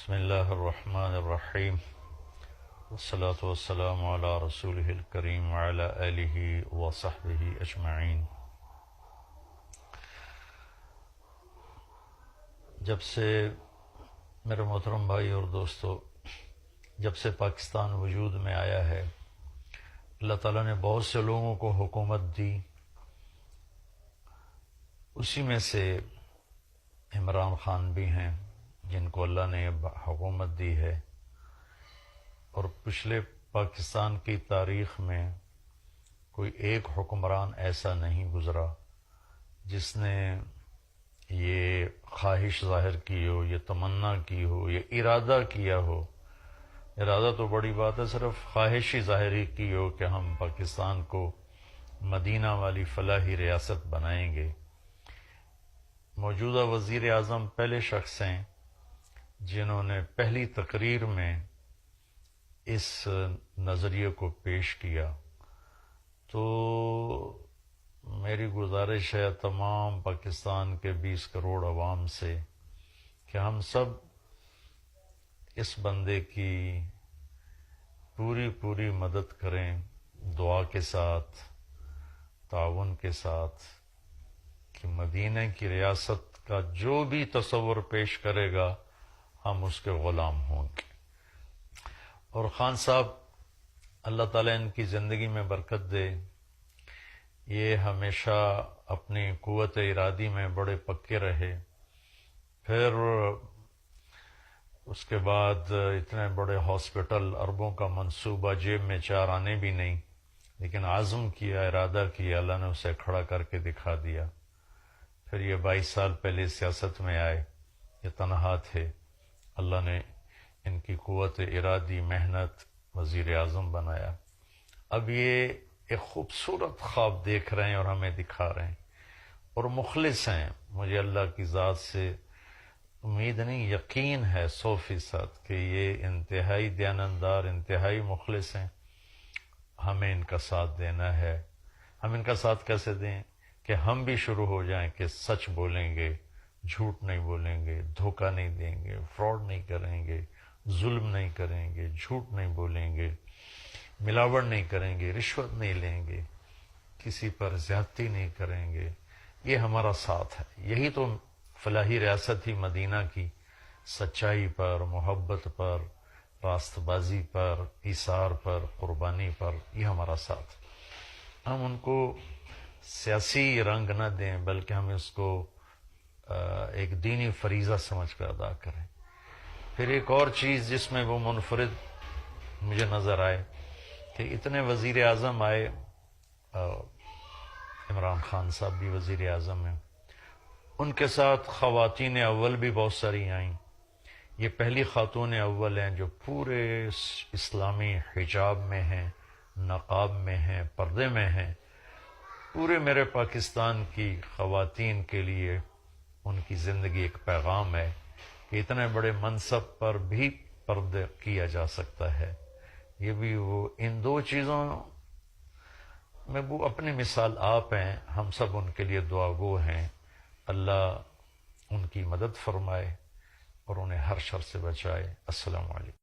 بسم اللہ الرحمن الرحیم والصلاة والسلام علی رسولہ الکریم وعلی آلہ وصحبہ اجمعین۔ جب سے میرے محترم بھائی اور دوستو، جب سے پاکستان وجود میں آیا ہے، اللہ تعالیٰ نے بہت سے لوگوں کو حکومت دی۔ اسی میں سے عمران خان بھی ہیں جن کو اللہ نے حکومت دی ہے، اور پچھلے پاکستان کی تاریخ میں کوئی ایک حکمران ایسا نہیں گزرا جس نے یہ خواہش ظاہر کی ہو، یہ تمنا کی ہو، یہ ارادہ کیا ہو۔ ارادہ تو بڑی بات ہے، صرف خواہش ہی ظاہر کی ہو کہ ہم پاکستان کو مدینہ والی فلاحی ریاست بنائیں گے۔ موجودہ وزیر اعظم پہلے شخص ہیں جنہوں نے پہلی تقریر میں اس نظریے کو پیش کیا۔ تو میری گزارش ہے تمام پاکستان کے 20 کروڑ عوام سے کہ ہم سب اس بندے کی پوری مدد کریں، دعا کے ساتھ، تعاون کے ساتھ، کہ مدینہ کی ریاست کا جو بھی تصور پیش کرے گا ہم اس کے غلام ہوں گے۔ اور خان صاحب، اللہ تعالیٰ ان کی زندگی میں برکت دے، یہ ہمیشہ اپنی قوت ارادی میں بڑے پکے رہے۔ پھر اس کے بعد اتنے بڑے ہاسپٹل، اربوں کا منصوبہ، جیب میں 4 آنے بھی نہیں، لیکن عزم کیا، ارادہ کیا، اللہ نے اسے کھڑا کر کے دکھا دیا۔ پھر یہ 22 سال پہلے سیاست میں آئے، یہ تنہا تھے، اللہ نے ان کی قوت ارادی، محنت، وزیر اعظم بنایا۔ اب یہ ایک خوبصورت خواب دیکھ رہے ہیں اور ہمیں دکھا رہے ہیں، اور مخلص ہیں۔ مجھے اللہ کی ذات سے امید نہیں، یقین ہے 100% کہ یہ انتہائی دیانتدار، انتہائی مخلص ہیں۔ ہمیں ان کا ساتھ دینا ہے۔ ہم ان کا ساتھ کیسے دیں؟ کہ ہم بھی شروع ہو جائیں کہ سچ بولیں گے، جھوٹ نہیں بولیں گے، دھوکہ نہیں دیں گے، فراڈ نہیں کریں گے، ظلم نہیں کریں گے، جھوٹ نہیں بولیں گے، ملاوٹ نہیں کریں گے، رشوت نہیں لیں گے، کسی پر زیادتی نہیں کریں گے۔ یہ ہمارا ساتھ ہے۔ یہی تو فلاحی ریاست ہی مدینہ کی، سچائی پر، محبت پر، راست بازی پر، ایثار پر، قربانی پر، یہ ہمارا ساتھ۔ ہم ان کو سیاسی رنگ نہ دیں، بلکہ ہم اس کو ایک دینی فریضہ سمجھ کر ادا کریں۔ پھر ایک اور چیز جس میں وہ منفرد مجھے نظر آئے کہ اتنے وزیر اعظم آئے، عمران خان صاحب بھی وزیر اعظم ہیں، ان کے ساتھ خواتین اول بھی بہت ساری آئیں۔ یہ پہلی خاتون اول ہیں جو پورے اسلامی حجاب میں ہیں، نقاب میں ہیں، پردے میں ہیں۔ پورے میرے پاکستان کی خواتین کے لیے ان کی زندگی ایک پیغام ہے کہ اتنے بڑے منصب پر بھی پردہ کیا جا سکتا ہے۔ یہ بھی وہ ان 2 چیزوں میں وہ اپنی مثال آپ ہیں، ہم سب ان کے لیے دعا گو ہیں۔ اللہ ان کی مدد فرمائے اور انہیں ہر شر سے بچائے۔ السلام علیکم۔